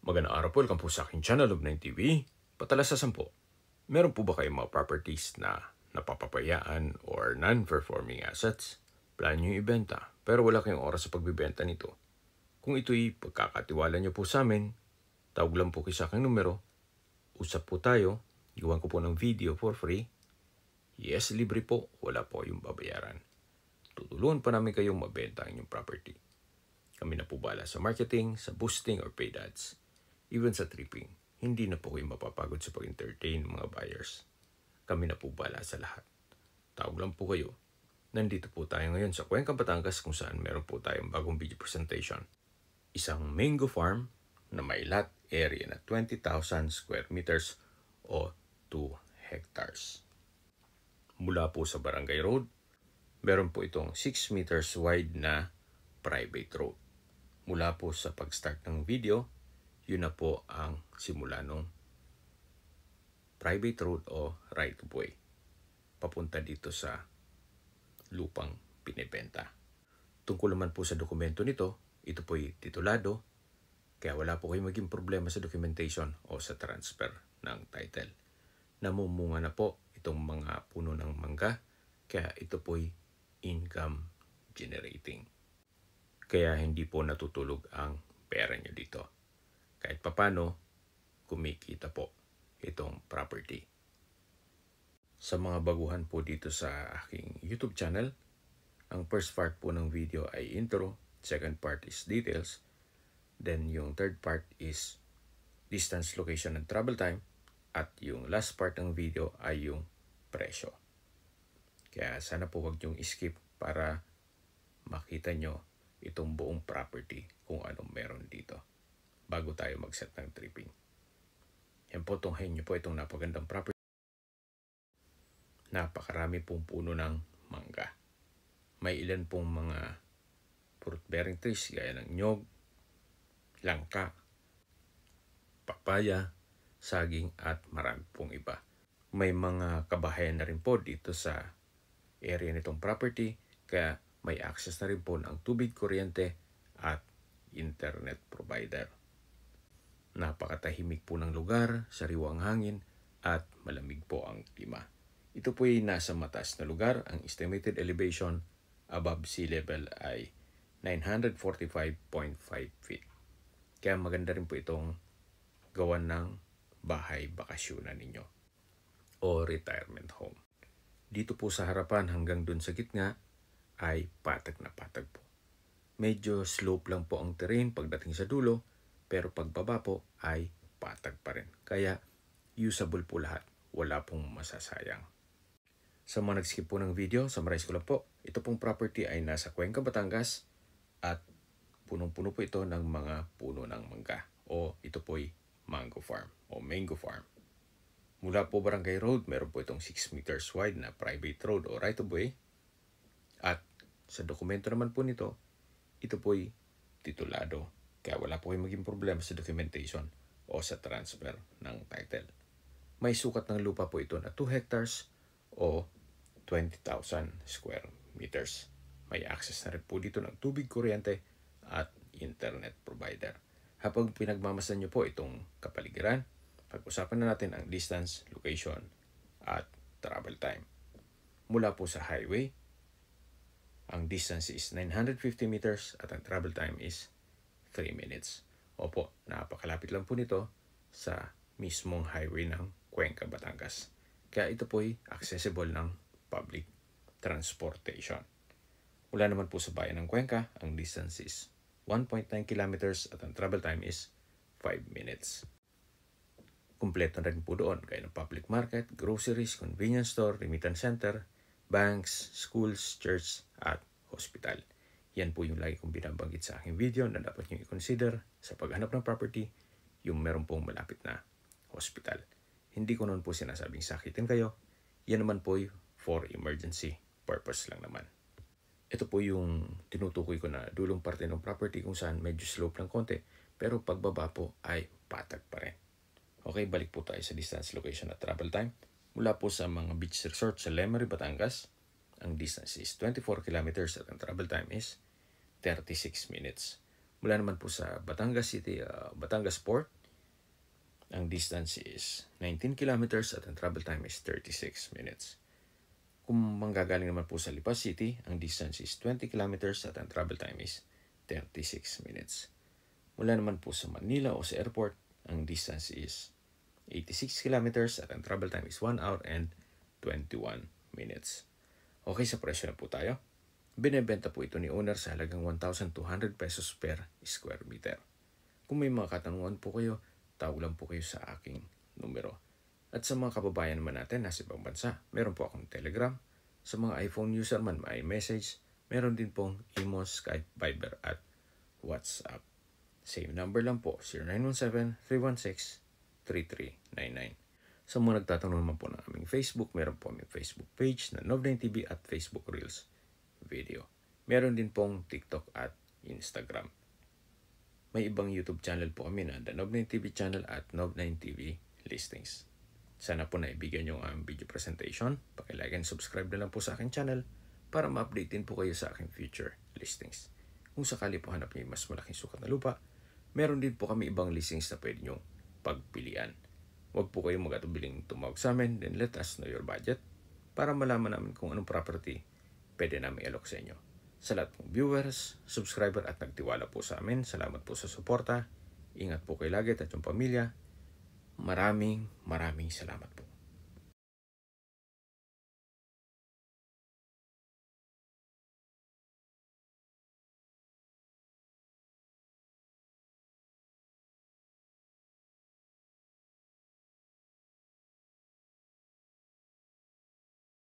Magandang araw po, welcome po sa aking channel, Love9 TV. Patalasasan po, meron po ba kayong mga properties na napapapayaan or non-performing assets? Plan nyo ibenta, pero wala kayong oras sa pagbibenta nito. Kung ito'y pagkakatiwala nyo po sa amin, tawag lang po kayo sa aking numero, usap po tayo, gawan ko po ng video for free. Yes, libre po, wala po yung babayaran. Tutulungan pa namin kayong mabenta ang inyong property. Kami na po bala sa marketing, sa boosting or paid ads. Even sa tripping, hindi na po kayo mapapagod sa pag-entertain ng mga buyers. Kami na po bala sa lahat. Tawag lang po kayo. Nandito po tayo ngayon sa Cuenca, Batangas kung saan meron po tayong bagong video presentation. Isang mango farm na may lot area na 20,000 square meters o 2 hectares. Mula po sa Barangay Road, meron po itong 6 meters wide na private road. Mula po sa pag-start ng video, yun na po ang simula ng private road o right of way. Papunta dito sa lupang pinibenta. Tungkol naman po sa dokumento nito, ito po'y titulado, kaya wala po kayong maging problema sa documentation o sa transfer ng title. Namumunga na po itong mga puno ng mangga, kaya ito po'y income generating. Kaya hindi po natutulog ang pera nyo dito. Kahit papano, kumikita po itong property. Sa mga baguhan po dito sa aking YouTube channel, ang first part po ng video ay intro, second part is details, then yung third part is distance, location, and travel time, at yung last part ng video ay yung presyo. Kaya sana po wag yung skip para makita nyo itong buong property kung anong meron dito bago tayo mag-set ng tripping. Yan po, tunghayin nyo po itong napagandang property. Napakarami pong puno ng mangga. May ilan pong mga fruit-bearing trees gaya ng nyog, langka, papaya, saging at marami pong iba. May mga kabahayan na rin po dito sa area nitong property kaya may access na rin po ng tubig, kuryente at internet provider. Napakatahimik po ng lugar, sariwang hangin at malamig po ang klima. Ito po ay nasa mataas na lugar. Ang estimated elevation above sea level ay 945.5 feet. Kaya maganda rin po itong gawan ng bahay bakasyonan ninyo o retirement home. Dito po sa harapan hanggang dun sa gitna ay patag na patag po. Medyo slope lang po ang terrain pagdating sa dulo, pero pagbaba po ay patag pa rin. Kaya usable po lahat. Wala pong masasayang. Sa mga nag-skip po ng video, summarize ko lang po. Ito pong property ay nasa Cuenca, Batangas at punong-puno po ito ng mga puno ng mangga o ito po'y mango farm o mango farm. Mula po Barangay Road, meron po itong 6 meters wide na private road o right of way. At sa dokumento naman po nito, ito po'y titulado. Kaya wala po kayong maging problema sa documentation o sa transfer ng title. May sukat ng lupa po ito na 2 hectares o 20,000 square meters. May access na rin po dito ng tubig, kuryente at internet provider. Habang pinagmamasan nyo po itong kapaligiran, pag-usapan na natin ang distance, location at travel time. Mula po sa highway, ang distance is 950 meters at ang travel time is 3 minutes. Opo, napakalapit lang po nito sa mismong highway ng Cuenca, Batangas. Kaya ito po ay accessible ng public transportation. Mula naman po sa bayan ng Cuenca, ang distance is 1.9 kilometers at ang travel time is 5 minutes. Kumpleto na rin po doon gaya ng public market, groceries, convenience store, remittance center, banks, schools, church at hospital. Yan po yung lagi kong binabanggit sa aking video na dapat nyo i-consider sa paghanap ng property, yung meron pong malapit na hospital. Hindi ko noon po sinasabing sakitin kayo. Yan naman po for emergency purpose lang naman. Ito po yung tinutukoy ko na dulong parte ng property kung saan medyo slope ng konti, pero pagbaba po ay patag pa rin. Okay, balik po tayo sa distance, location at travel time. Mula po sa mga beach resort sa Lemery, Batangas, ang distance is 24 kilometers at ang travel time is 36 minutes. Mula naman po sa Batangas City, Batangas Port, Ang distance is 19 kilometers at ang travel time is 36 minutes. Kung manggagaling naman po sa Lipas City, ang distance is 20 kilometers at ang travel time is 36 minutes. Mula naman po sa Manila o sa airport, ang distance is 86 kilometers at ang travel time is 1 hour and 21 minutes. Okay, sa presyo na po tayo. Binebenta po ito ni owner sa halagang 1,200 pesos per square meter. Kung may mga katanungan po kayo, tawag lang po kayo sa aking numero. At sa mga kababayan naman natin nasa ibang bansa, meron po akong Telegram. Sa mga iPhone user man, may message. Meron din pong Imo, Skype, Viber at WhatsApp. Same number lang po, 0917-316-3399. Sa mga nagtatanong naman po ng aming Facebook, meron po aming Facebook page na Nov9TV at Facebook Reels video. Meron din pong TikTok at Instagram. May ibang YouTube channel po kami na The Nov9TV channel at Nov9TV Listings. Sana po naibigyan nyo ang video presentation. Paki-like and subscribe na lang po sa aking channel para ma-update din po kayo sa aking future listings. Kung sakali po hanap niyo mas malaking sukat na lupa, meron din po kami ibang listings na pwede nyo pagpilian. Huwag po kayong mag-atubiling tumawag sa amin, then let us know your budget para malaman namin kung anong property pwede namin i-alok sa inyo. Sa lahat pong viewers, subscriber at nagtiwala po sa amin, salamat po sa suporta. Ingat po kayo lagi at yung pamilya. Maraming salamat.